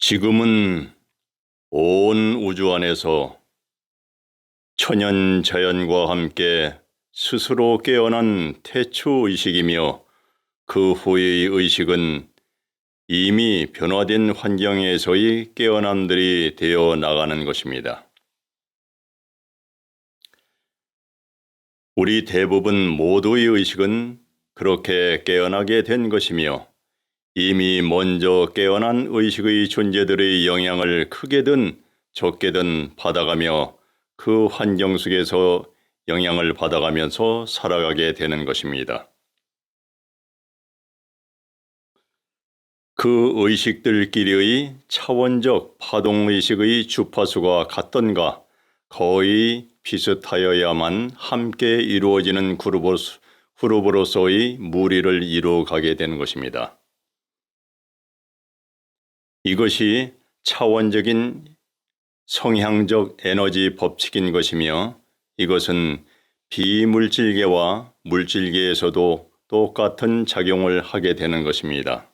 지금은 온 우주 안에서 천연 자연과 함께 스스로 깨어난 태초의식이며 그 후의 의식은 이미 변화된 환경에서의 깨어남들이 되어 나가는 것입니다. 우리 대부분 모두의 의식은 그렇게 깨어나게 된 것이며 이미 먼저 깨어난 의식의 존재들의 영향을 크게든 적게든 받아가며 그 환경 속에서 영향을 받아가면서 살아가게 되는 것입니다. 그 의식들끼리의 차원적 파동의식의 주파수가 같던가 거의 비슷하여야만 함께 이루어지는 그룹으로서의 무리를 이루어가게 되는 것입니다. 이것이 차원적인 성향적 에너지 법칙인 것이며 이것은 비물질계와 물질계에서도 똑같은 작용을 하게 되는 것입니다.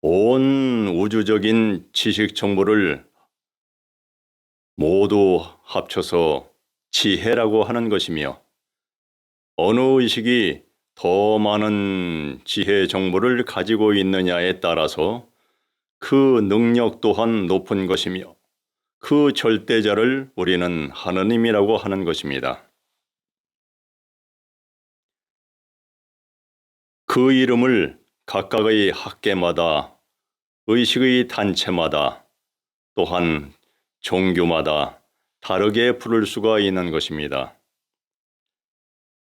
온 우주적인 지식 정보를 모두 합쳐서 지혜라고 하는 것이며 어느 의식이 더 많은 지혜 정보를 가지고 있느냐에 따라서 그 능력 또한 높은 것이며 그 절대자를 우리는 하느님이라고 하는 것입니다. 그 이름을 각각의 학계마다 의식의 단체마다 또한 종교마다 다르게 부를 수가 있는 것입니다.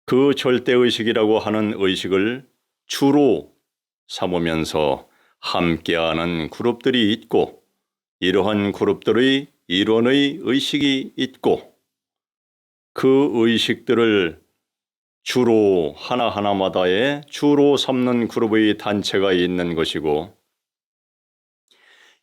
그 절대의식이라고 하는 의식을 주로 삼으면서 함께하는 그룹들이 있고 이러한 그룹들의 일원의 의식이 있고 그 의식들을 주로 하나하나마다의 주로 삼는 그룹의 단체가 있는 것이고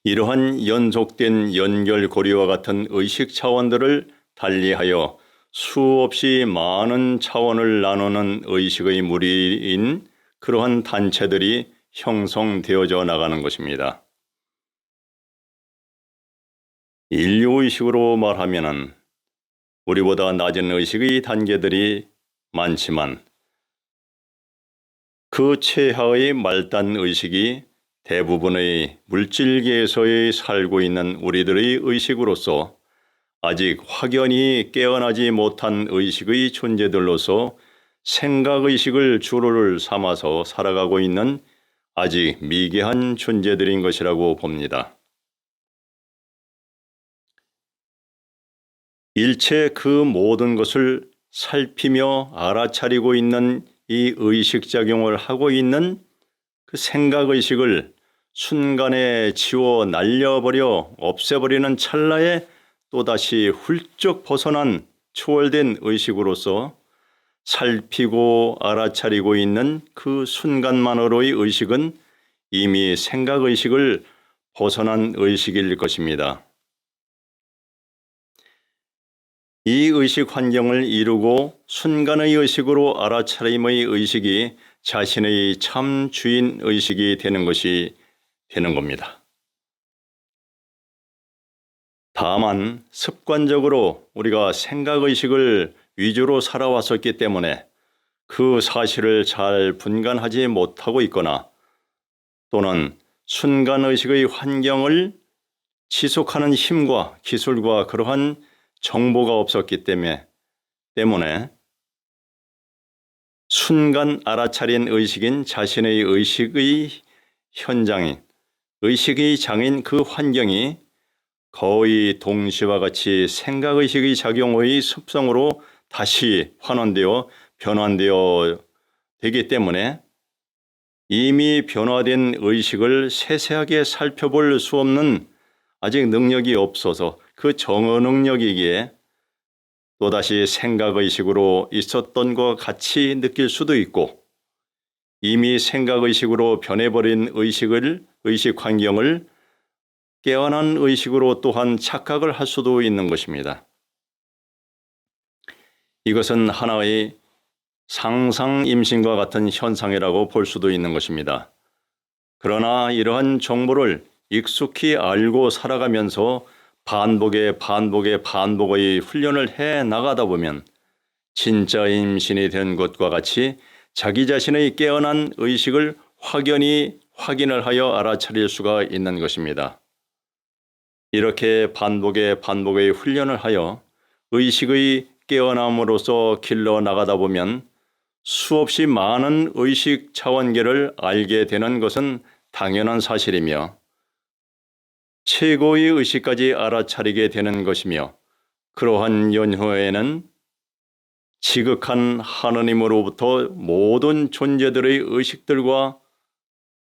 이러한 연속된 연결고리와 같은 의식 차원들을 달리하여 수없이 많은 차원을 나누는 의식의 무리인 그러한 단체들이 형성되어져 나가는 것입니다. 인류의식으로 말하면 우리보다 낮은 의식의 단계들이 많지만 그 최하의 말단 의식이 대부분의 물질계에서의 살고 있는 우리들의 의식으로서 아직 확연히 깨어나지 못한 의식의 존재들로서 생각의식을 주로를 삼아서 살아가고 있는 아직 미개한 존재들인 것이라고 봅니다. 일체 그 모든 것을 살피며 알아차리고 있는 이 의식작용을 하고 있는 그 생각의식을 순간에 지워 날려버려 없애버리는 찰나에 또다시 훌쩍 벗어난 초월된 의식으로서 살피고 알아차리고 있는 그 순간만으로의 의식은 이미 생각의식을 벗어난 의식일 것입니다. 이 의식 환경을 이루고 순간의 의식으로 알아차림의 의식이 자신의 참 주인 의식이 되는 것이 되는 겁니다. 다만 습관적으로 우리가 생각의식을 위주로 살아왔었기 때문에 그 사실을 잘 분간하지 못하고 있거나 또는 순간의식의 환경을 지속하는 힘과 기술과 그러한 정보가 없었기 때문에 순간 알아차린 의식인 자신의 의식의 현장인 의식의 장인 그 환경이 거의 동시와 같이 생각의식의 작용의 습성으로 다시 환원되어 변환되어 되기 때문에 이미 변화된 의식을 세세하게 살펴볼 수 없는 아직 능력이 없어서 그 정어 능력이기에 또다시 생각의식으로 있었던 것 같이 느낄 수도 있고 이미 생각의식으로 변해버린 의식 환경을 깨어난 의식으로 또한 착각을 할 수도 있는 것입니다. 이것은 하나의 상상임신과 같은 현상이라고 볼 수도 있는 것입니다. 그러나 이러한 정보를 익숙히 알고 살아가면서 반복의 훈련을 해 나가다 보면 진짜 임신이 된 것과 같이 자기 자신의 깨어난 의식을 확연히 확인을 하여 알아차릴 수가 있는 것입니다. 이렇게 반복의 훈련을 하여 의식의 깨어남으로써 길러 나가다 보면 수없이 많은 의식 차원계를 알게 되는 것은 당연한 사실이며 최고의 의식까지 알아차리게 되는 것이며 그러한 연후에는 지극한 하느님으로부터 모든 존재들의 의식들과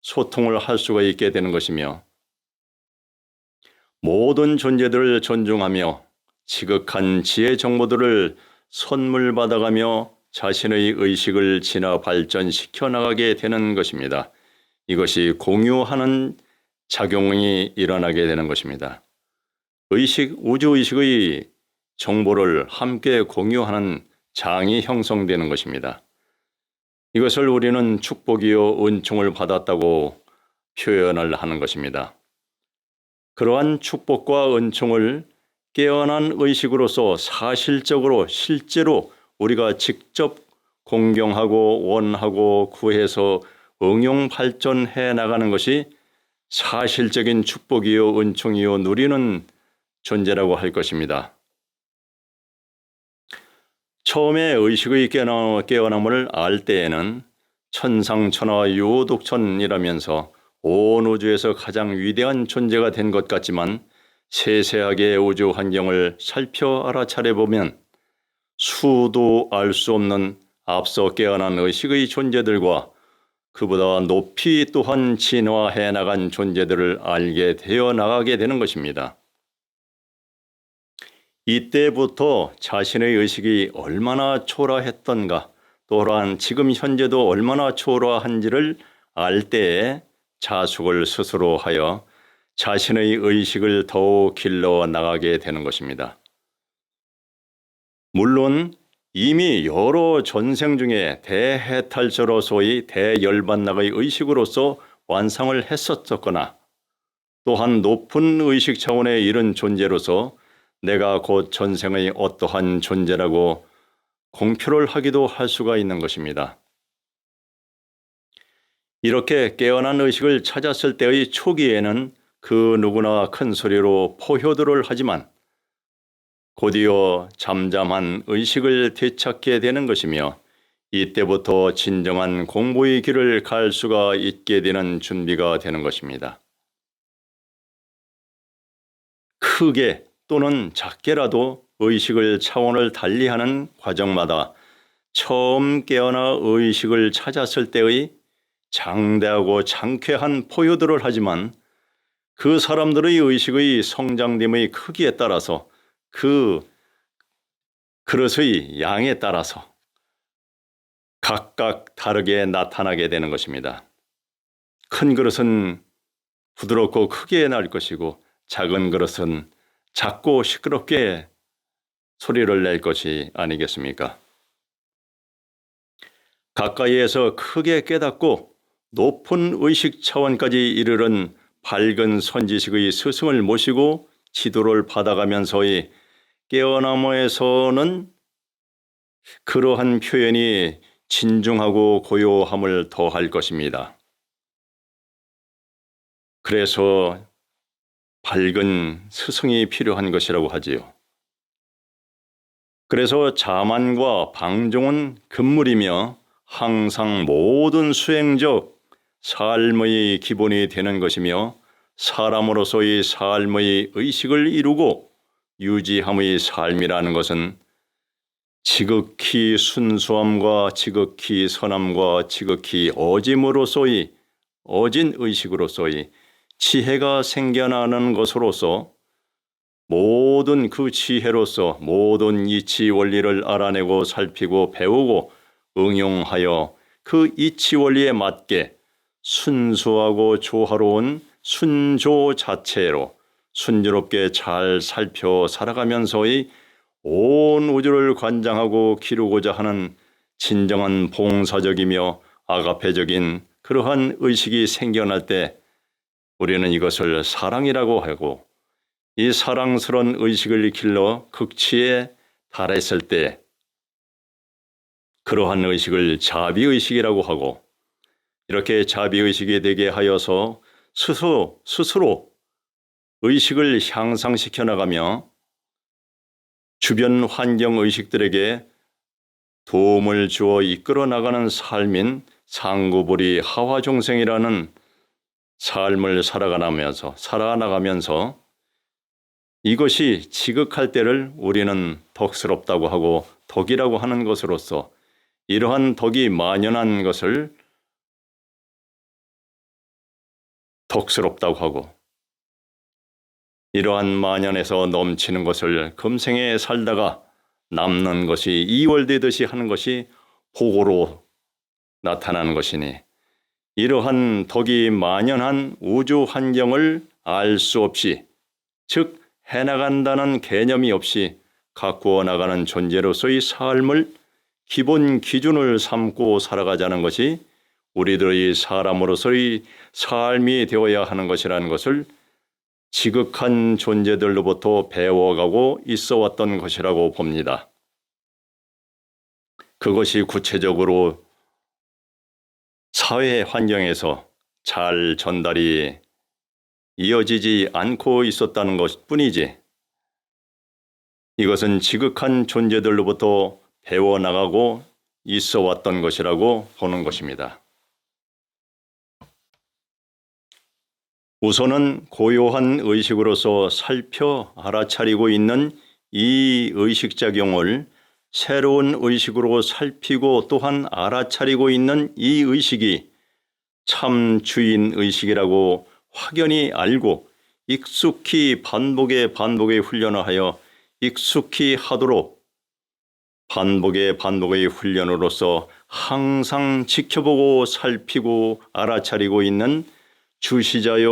소통을 할 수가 있게 되는 것이며 모든 존재들을 존중하며 지극한 지혜 정보들을 선물 받아가며 자신의 의식을 진화 발전시켜 나가게 되는 것입니다. 이것이 공유하는 작용이 일어나게 되는 것입니다. 우주의식의 정보를 함께 공유하는 장이 형성되는 것입니다. 이것을 우리는 축복이요 은총을 받았다고 표현을 하는 것입니다. 그러한 축복과 은총을 깨어난 의식으로서 실제로 우리가 직접 공경하고 원하고 구해서 응용 발전해 나가는 것이 사실적인 축복이요 은총이요 누리는 존재라고 할 것입니다. 처음에 의식의 깨어남을 알 때에는 천상천하 유독천이라면서 온 우주에서 가장 위대한 존재가 된 것 같지만 세세하게 우주 환경을 살펴 알아차려 보면 수도 알 수 없는 앞서 깨어난 의식의 존재들과 그보다 높이 또한 진화해 나간 존재들을 알게 되어 나가게 되는 것입니다. 이때부터 자신의 의식이 얼마나 초라했던가 또한 지금 현재도 얼마나 초라한지를 알 때에 자숙을 스스로 하여 자신의 의식을 더욱 길러 나가게 되는 것입니다. 물론 이미 여러 전생 중에 대해탈자로 소위 대열반락의 의식으로서 완성을 했었거나 또한 높은 의식 차원에 이른 존재로서 내가 곧 전생의 어떠한 존재라고 공표를 하기도 할 수가 있는 것입니다. 이렇게 깨어난 의식을 찾았을 때의 초기에는 그 누구나 큰 소리로 포효들을 하지만 곧이어 잠잠한 의식을 되찾게 되는 것이며 이때부터 진정한 공부의 길을 갈 수가 있게 되는 준비가 되는 것입니다. 크게 또는 작게라도 의식을 차원을 달리하는 과정마다 처음 깨어나 의식을 찾았을 때의 장대하고 장쾌한 포효들을 하지만 그 사람들의 의식의 성장됨의 크기에 따라서 그 그릇의 양에 따라서 각각 다르게 나타나게 되는 것입니다. 큰 그릇은 부드럽고 크게 날 것이고 작은 그릇은 작고 시끄럽게 소리를 낼 것이 아니겠습니까? 가까이에서 크게 깨닫고 높은 의식 차원까지 이르는 밝은 선지식의 스승을 모시고 지도를 받아가면서의 깨어남에서는 그러한 표현이 진중하고 고요함을 더할 것입니다. 그래서 밝은 스승이 필요한 것이라고 하지요. 그래서 자만과 방종은 금물이며 항상 모든 수행적 삶의 기본이 되는 것이며 사람으로서의 삶의 의식을 이루고 유지함의 삶이라는 것은 지극히 순수함과 지극히 선함과 지극히 어짐으로서의 어진 의식으로서의 지혜가 생겨나는 것으로서 모든 그 지혜로서 모든 이치 원리를 알아내고 살피고 배우고 응용하여 그 이치 원리에 맞게 순수하고 조화로운 순조 자체로 순조롭게 잘 살펴 살아가면서의 온 우주를 관장하고 기르고자 하는 진정한 봉사적이며 아가페적인 그러한 의식이 생겨날 때 우리는 이것을 사랑이라고 하고, 이 사랑스러운 의식을 길러 극치에 달했을 때 그러한 의식을 자비의식이라고 하고, 이렇게 자비의식이 되게 하여서 스스로 의식을 향상시켜 나가며 주변 환경의식들에게 도움을 주어 이끌어 나가는 삶인 상구불이 하화종생이라는 삶을 살아나가면서 이것이 지극할 때를 우리는 덕스럽다고 하고 덕이라고 하는 것으로서 이러한 덕이 만연한 것을 덕스럽다고 하고, 이러한 만연에서 넘치는 것을 금생에 살다가 남는 것이 이월되듯이 하는 것이 복으로 나타나는 것이니, 이러한 덕이 만연한 우주 환경을 알 수 없이, 즉 해나간다는 개념이 없이 가꾸어 나가는 존재로서의 삶을 기본 기준을 삼고 살아가자는 것이 우리들의 사람으로서의 삶이 되어야 하는 것이라는 것을 지극한 존재들로부터 배워가고 있어 왔던 것이라고 봅니다. 그것이 구체적으로 사회 환경에서 잘 전달이 이어지지 않고 있었다는 것뿐이지, 이것은 지극한 존재들로부터 배워나가고 있어 왔던 것이라고 보는 것입니다. 우선은 고요한 의식으로서 살펴 알아차리고 있는 이 의식작용을 새로운 의식으로 살피고 또한 알아차리고 있는 이 의식이 참 주인의식이라고 확연히 알고 익숙히 반복에 훈련을 하여 익숙히 하도록 반복의 훈련으로서 항상 지켜보고 살피고 알아차리고 있는 주시자요,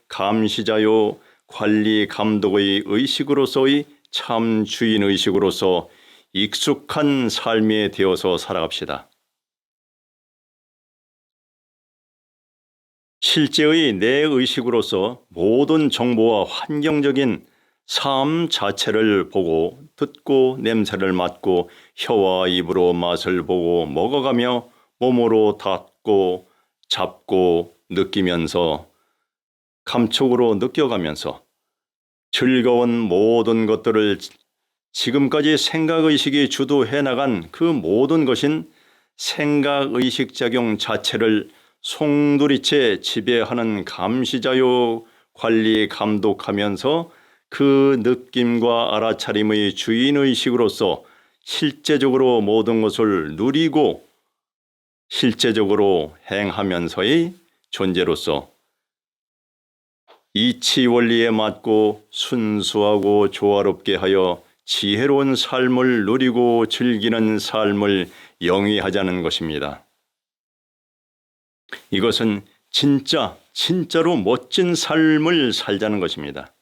감시자요, 관리 감독의 의식으로서의 참 주인의식으로서 익숙한 삶에 되어서 살아갑시다. 실제의 내 의식으로서 모든 정보와 환경적인 삶 자체를 보고 듣고 냄새를 맡고 혀와 입으로 맛을 보고 먹어가며 몸으로 닿고 잡고 느끼면서 감촉으로 느껴가면서 즐거운 모든 것들을 지금까지 생각의식이 주도해 나간 그 모든 것인 생각의식 작용 자체를 송두리째 지배하는 감시자요, 관리 감독하면서 그 느낌과 알아차림의 주인의식으로서 실제적으로 모든 것을 누리고 실제적으로 행하면서의 존재로서 이치 원리에 맞고 순수하고 조화롭게 하여 지혜로운 삶을 누리고 즐기는 삶을 영위하자는 것입니다. 이것은 진짜로 멋진 삶을 살자는 것입니다.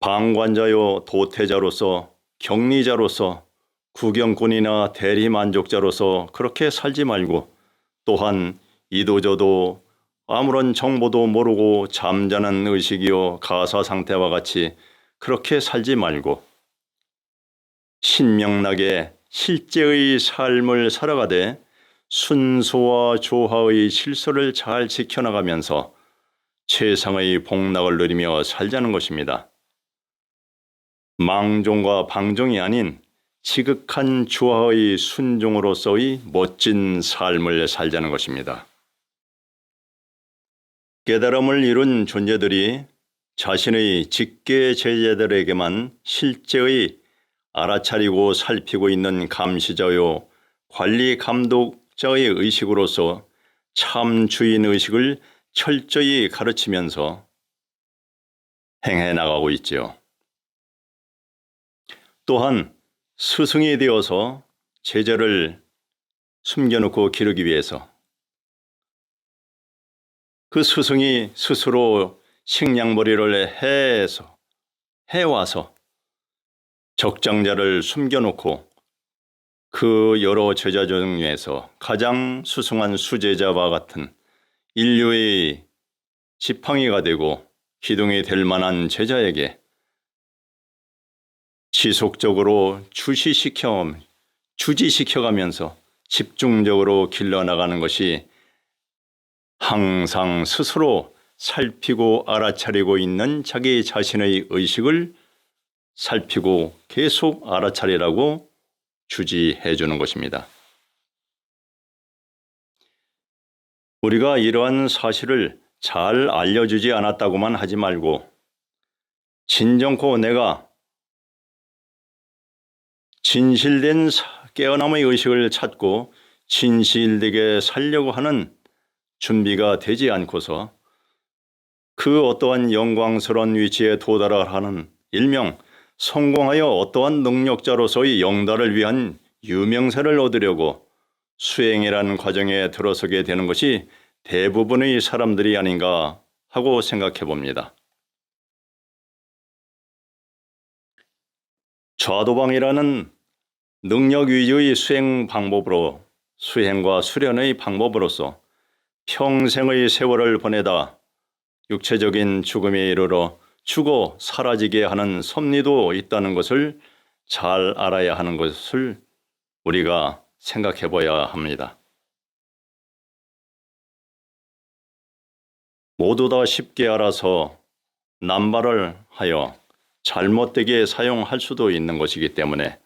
방관자요, 도태자로서, 격리자로서, 구경꾼이나 대리만족자로서 그렇게 살지 말고, 또한 이도저도 아무런 정보도 모르고 잠자는 의식이요 가사 상태와 같이 그렇게 살지 말고 신명나게 실제의 삶을 살아가되 순소와 조화의 질서를 잘 지켜나가면서 최상의 복락을 누리며 살자는 것입니다. 망종과 방종이 아닌 지극한 조화의 순종으로서의 멋진 삶을 살자는 것입니다. 깨달음을 이룬 존재들이 자신의 직계 제자들에게만 실제의 알아차리고 살피고 있는 감시자요, 관리 감독자의 의식으로서 참 주인의식을 철저히 가르치면서 행해 나가고 있지요. 또한 스승이 되어서 제자를 숨겨놓고 기르기 위해서 그 스승이 스스로 식량벌이를 해와서 적장자를 숨겨놓고 그 여러 제자 중에서 가장 수승한 수제자와 같은 인류의 지팡이가 되고 기둥이 될 만한 제자에게 지속적으로 주지시켜가면서 집중적으로 길러나가는 것이 항상 스스로 살피고 알아차리고 있는 자기 자신의 의식을 살피고 계속 알아차리라고 주지해 주는 것입니다. 우리가 이러한 사실을 잘 알려주지 않았다고만 하지 말고 진정코 내가 진실된 깨어남의 의식을 찾고 진실되게 살려고 하는 준비가 되지 않고서 그 어떠한 영광스러운 위치에 도달하는 일명 성공하여 어떠한 능력자로서의 영달을 위한 유명세를 얻으려고 수행이라는 과정에 들어서게 되는 것이 대부분의 사람들이 아닌가 하고 생각해 봅니다. 좌도방이라는 능력 위주의 수행과 수련의 방법으로서 평생의 세월을 보내다 육체적인 죽음에 이르러 죽어 사라지게 하는 섭리도 있다는 것을 잘 알아야 하는 것을 우리가 생각해 봐야 합니다. 모두 다 쉽게 알아서 남발을 하여 잘못되게 사용할 수도 있는 것이기 때문에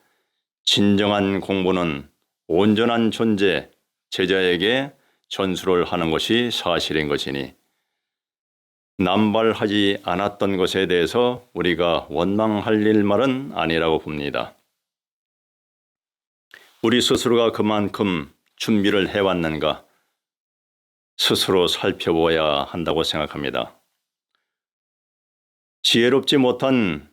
진정한 공부는 온전한 존재, 제자에게 전수를 하는 것이 사실인 것이니 남발하지 않았던 것에 대해서 우리가 원망할 일말은 아니라고 봅니다. 우리 스스로가 그만큼 준비를 해왔는가 스스로 살펴보아야 한다고 생각합니다. 지혜롭지 못한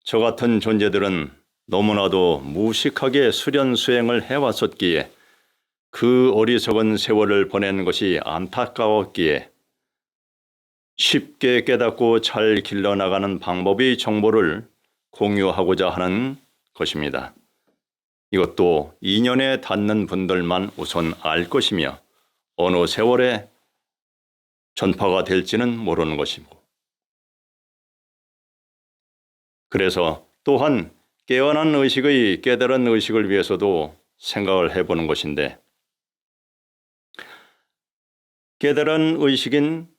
저 같은 존재들은 너무나도 무식하게 수련 수행을 해왔었기에 그 어리석은 세월을 보낸 것이 안타까웠기에 쉽게 깨닫고 잘 길러나가는 방법의 정보를 공유하고자 하는 것입니다. 이것도 인연에 닿는 분들만 우선 알 것이며 어느 세월에 전파가 될지는 모르는 것이고 그래서 또한 깨어난 의식의 깨달은 의식을 위해서도 생각을 해보는 것인데 깨달은 의식인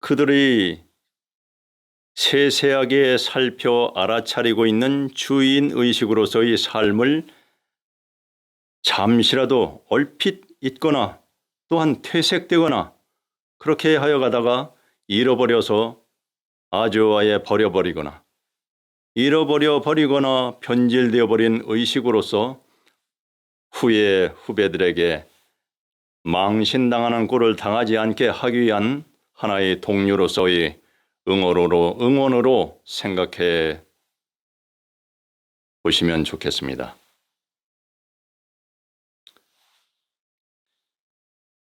그들의 세세하게 살펴 알아차리고 있는 주인 의식으로서의 삶을 잠시라도 얼핏 잊거나 또한 퇴색되거나 그렇게 하여 가다가 잃어버려서 아주 아예 버려버리거나 잃어버려 버리거나 변질되어 버린 의식으로서 후에 후배들에게 망신당하는 꼴을 당하지 않게 하기 위한 하나의 동료로서의 응원으로 생각해 보시면 좋겠습니다.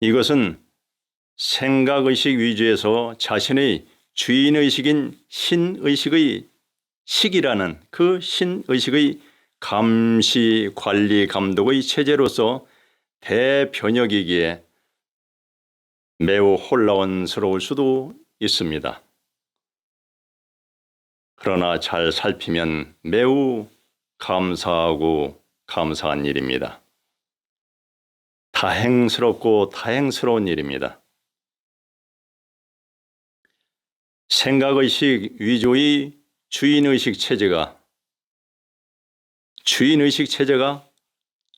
이것은 생각의식 위주에서 자신의 주인의식인 신의식의 식이라는 그 신의식의 감시, 관리, 감독의 체제로서 대변혁이기에 매우 혼란스러울 수도 있습니다. 그러나 잘 살피면 매우 감사하고 감사한 일입니다. 다행스럽고 다행스러운 일입니다. 생각의식 위주의 주인의식 체제가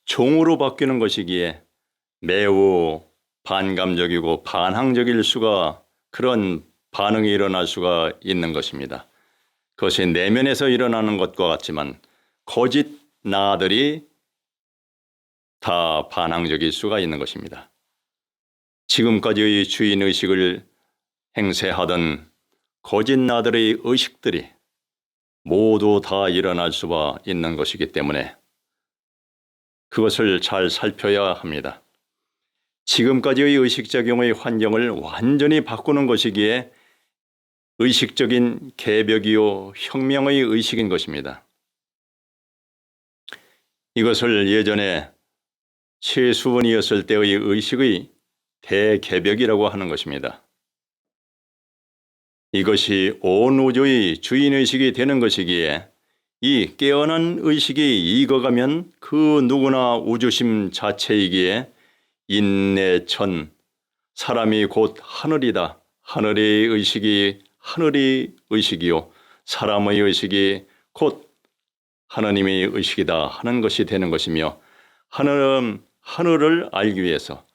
종으로 바뀌는 것이기에 매우 반감적이고 반항적일 수가 그런 반응이 일어날 수가 있는 것입니다. 그것이 내면에서 일어나는 것과 같지만 거짓 나들이 다 반항적일 수가 있는 것입니다. 지금까지의 주인의식을 행세하던 거짓 나들의 의식들이 모두 다 일어날 수가 있는 것이기 때문에 그것을 잘 살펴야 합니다. 지금까지의 의식작용의 환경을 완전히 바꾸는 것이기에 의식적인 개벽이요 혁명의 의식인 것입니다. 이것을 예전에 최수원이었을 때의 의식의 대개벽이라고 하는 것입니다. 이것이 온 우주의 주인의식이 되는 것이기에 이 깨어난 의식이 익어가면 그 누구나 우주심 자체이기에 인내천, 사람이 곧 하늘이다. 하늘의 의식이 하늘의 의식이요. 사람의 의식이 곧 하나님의 의식이다 하는 것이 되는 것이며, 하늘은 하늘을 알기 위해서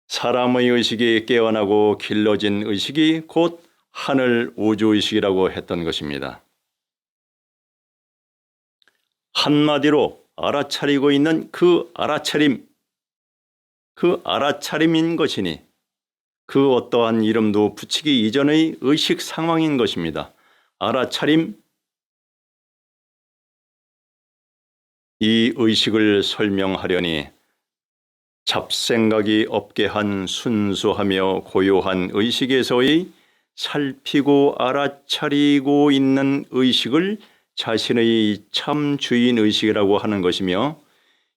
사람의 의식이 깨어나고 길러진 의식이 곧 하늘 우주의식이라고 했던 것입니다. 한마디로 알아차리고 있는 그 알아차림인 것이니 그 어떠한 이름도 붙이기 이전의 의식 상황인 것입니다. 알아차림, 이 의식을 설명하려니 잡생각이 없게 한 순수하며 고요한 의식에서의 살피고 알아차리고 있는 의식을 자신의 참 주인의식이라고 하는 것이며,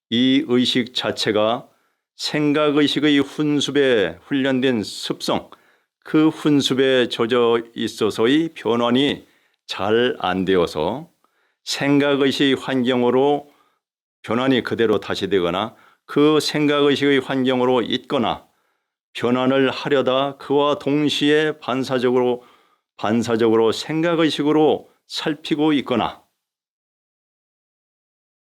이 의식 자체가 생각의식의 훈습에 훈련된 습성, 그 훈습에 젖어 있어서의 변환이 잘 안 되어서 생각의식 환경으로 변환이 그대로 다시 되거나 그 생각의식의 환경으로 있거나 변환을 하려다 그와 동시에 반사적으로 생각의식으로 살피고 있거나,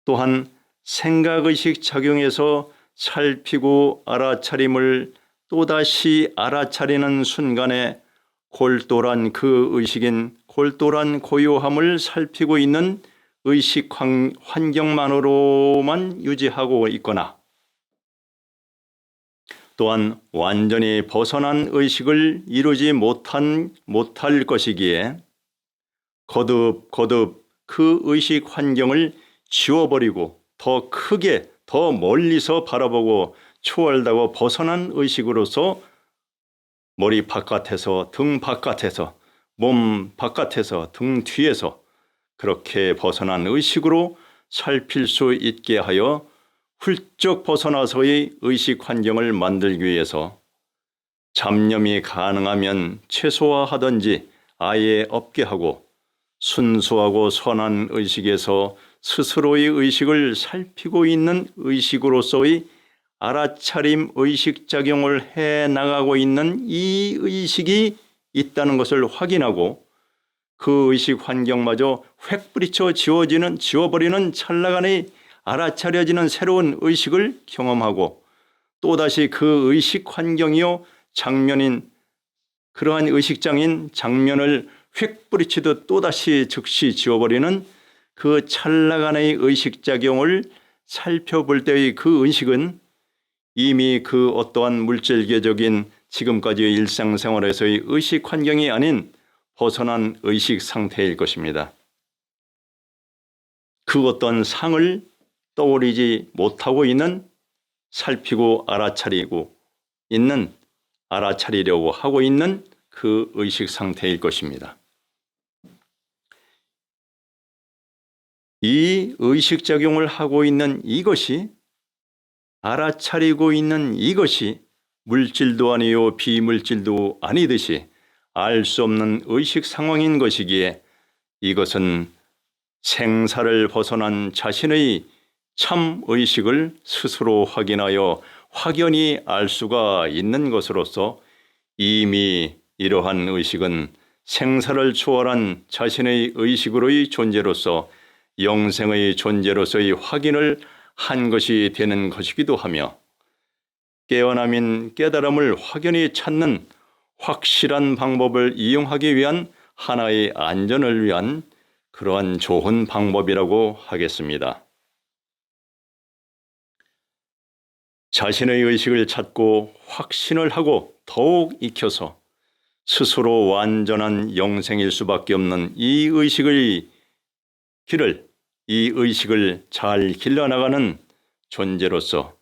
또한 생각의식 작용에서 살피고 알아차림을 또다시 알아차리는 순간에 골똘한 그 의식인 골똘한 고요함을 살피고 있는 의식 환경만으로만 유지하고 있거나, 또한 완전히 벗어난 의식을 이루지 못할 것이기에 거듭 그 의식 환경을 지워버리고 더 크게 더 멀리서 바라보고 초월하고 벗어난 의식으로서 머리 바깥에서 등 바깥에서 몸 바깥에서 등 뒤에서 그렇게 벗어난 의식으로 살필 수 있게 하여 훌쩍 벗어나서의 의식 환경을 만들기 위해서 잡념이 가능하면 최소화하든지 아예 없게 하고 순수하고 선한 의식에서 스스로의 의식을 살피고 있는 의식으로서의 알아차림 의식작용을 해나가고 있는 이 의식이 있다는 것을 확인하고 그 의식 환경마저 획 뿌리쳐 지워버리는 찰나간에 알아차려지는 새로운 의식을 경험하고 또다시 그 의식 환경이요 장면인 그러한 의식장인 장면을 획 뿌리치듯 또다시 즉시 지워버리는 그 찰나간의 의식작용을 살펴볼 때의 그 의식은 이미 그 어떠한 물질계적인 지금까지의 일상생활에서의 의식 환경이 아닌 벗어난 의식 상태일 것입니다. 그 어떤 상을 떠올리지 못하고 있는, 살피고 알아차리려고 하고 있는 그 의식 상태일 것입니다. 이 의식작용을 하고 있는 이것이, 알아차리고 있는 이것이 물질도 아니요 비물질도 아니듯이 알 수 없는 의식 상황인 것이기에 이것은 생사를 벗어난 자신의 참 의식을 스스로 확인하여 확연히 알 수가 있는 것으로서 이미 이러한 의식은 생사를 초월한 자신의 의식으로의 존재로서 영생의 존재로서의 확인을 한 것이 되는 것이기도 하며, 깨어남인 깨달음을 확연히 찾는 확실한 방법을 이용하기 위한 하나의 안전을 위한 그러한 좋은 방법이라고 하겠습니다. 자신의 의식을 찾고 확신을 하고 더욱 익혀서 스스로 완전한 영생일 수밖에 없는 이 의식을 잘 길러나가는 존재로서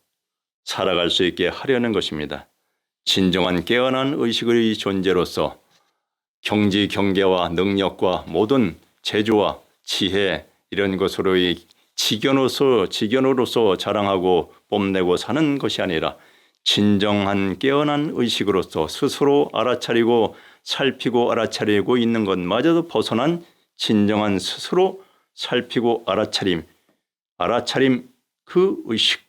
살아갈 수 있게 하려는 것입니다. 진정한 깨어난 의식의 존재로서 경지 경계와 능력과 모든 재주와 지혜 이런 것으로의 직연으로서 자랑하고 뽐내고 사는 것이 아니라 진정한 깨어난 의식으로서 스스로 알아차리고 살피고 알아차리고 있는 것마저도 벗어난 진정한 스스로 살피고 알아차림 그 의식,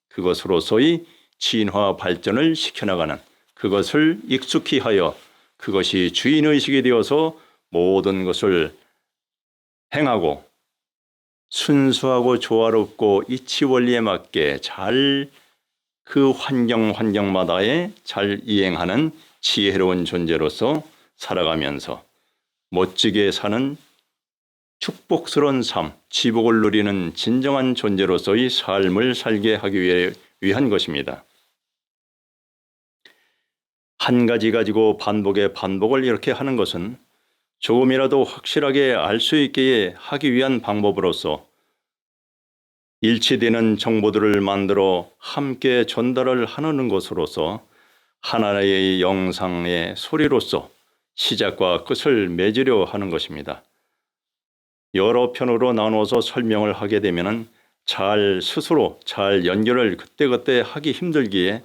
그것으로서의 진화 발전을 시켜나가는, 그것을 익숙히 하여 그것이 주인의식이 되어서 모든 것을 행하고 순수하고 조화롭고 이치 원리에 맞게 잘 그 환경마다에 잘 이행하는 지혜로운 존재로서 살아가면서 멋지게 사는 축복스러운 삶, 지복을 누리는 진정한 존재로서의 삶을 살게 하기 위한 것입니다. 한 가지 가지고 반복을 이렇게 하는 것은 조금이라도 확실하게 알 수 있게 하기 위한 방법으로서 일치되는 정보들을 만들어 함께 전달을 하는 것으로서 하나의 영상의 소리로서 시작과 끝을 맺으려 하는 것입니다. 여러 편으로 나누어서 설명을 하게 되면 스스로 잘 연결을 그때그때 하기 힘들기에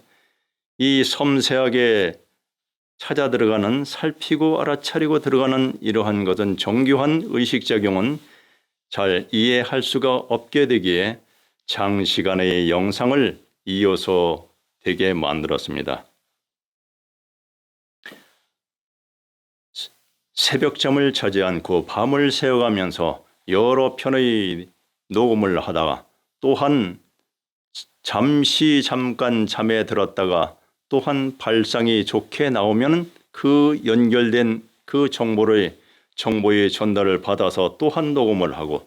이 섬세하게 찾아 들어가는, 살피고 알아차리고 들어가는 이러한 것은 정교한 의식작용은 잘 이해할 수가 없게 되기에 장시간의 영상을 이어서 되게 만들었습니다. 새벽잠을 자지 않고 밤을 새워가면서 여러 편의 녹음을 하다가 또한 잠깐 잠에 들었다가 또한 발상이 좋게 나오면 그 연결된 그 정보의 전달을 받아서 또한 녹음을 하고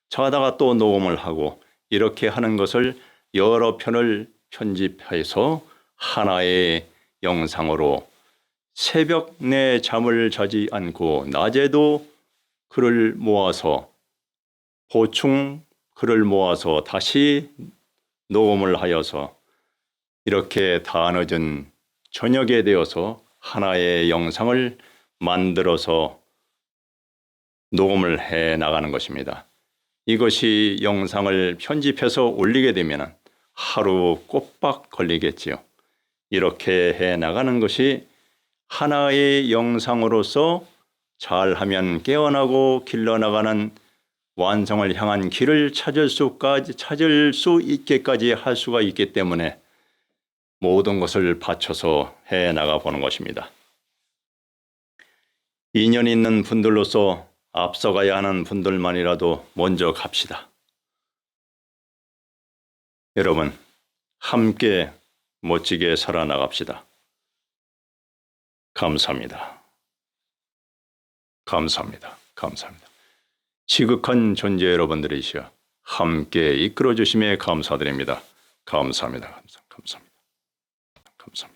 자다가 또 녹음을 하고 이렇게 하는 것을 여러 편을 편집해서 하나의 영상으로 새벽 내 잠을 자지 않고 낮에도 글을 모아서 보충 글을 모아서 다시 녹음을 하여서 이렇게 다 늦은 저녁에 되어서 하나의 영상을 만들어서 녹음을 해 나가는 것입니다. 이것이 영상을 편집해서 올리게 되면 하루 꼬박 걸리겠지요. 이렇게 해 나가는 것이 하나의 영상으로서 잘하면 깨어나고 길러나가는 완성을 향한 길을 찾을 수 있게까지 할 수가 있기 때문에 모든 것을 바쳐서 해 나가 보는 것입니다. 인연 있는 분들로서 앞서가야 하는 분들만이라도 먼저 갑시다. 여러분, 함께 멋지게 살아나갑시다. 감사합니다. 감사합니다. 감사합니다. 지극한 존재 여러분들이시여 함께 이끌어 주심에 감사드립니다. 감사합니다. 감사합니다. 감사합니다.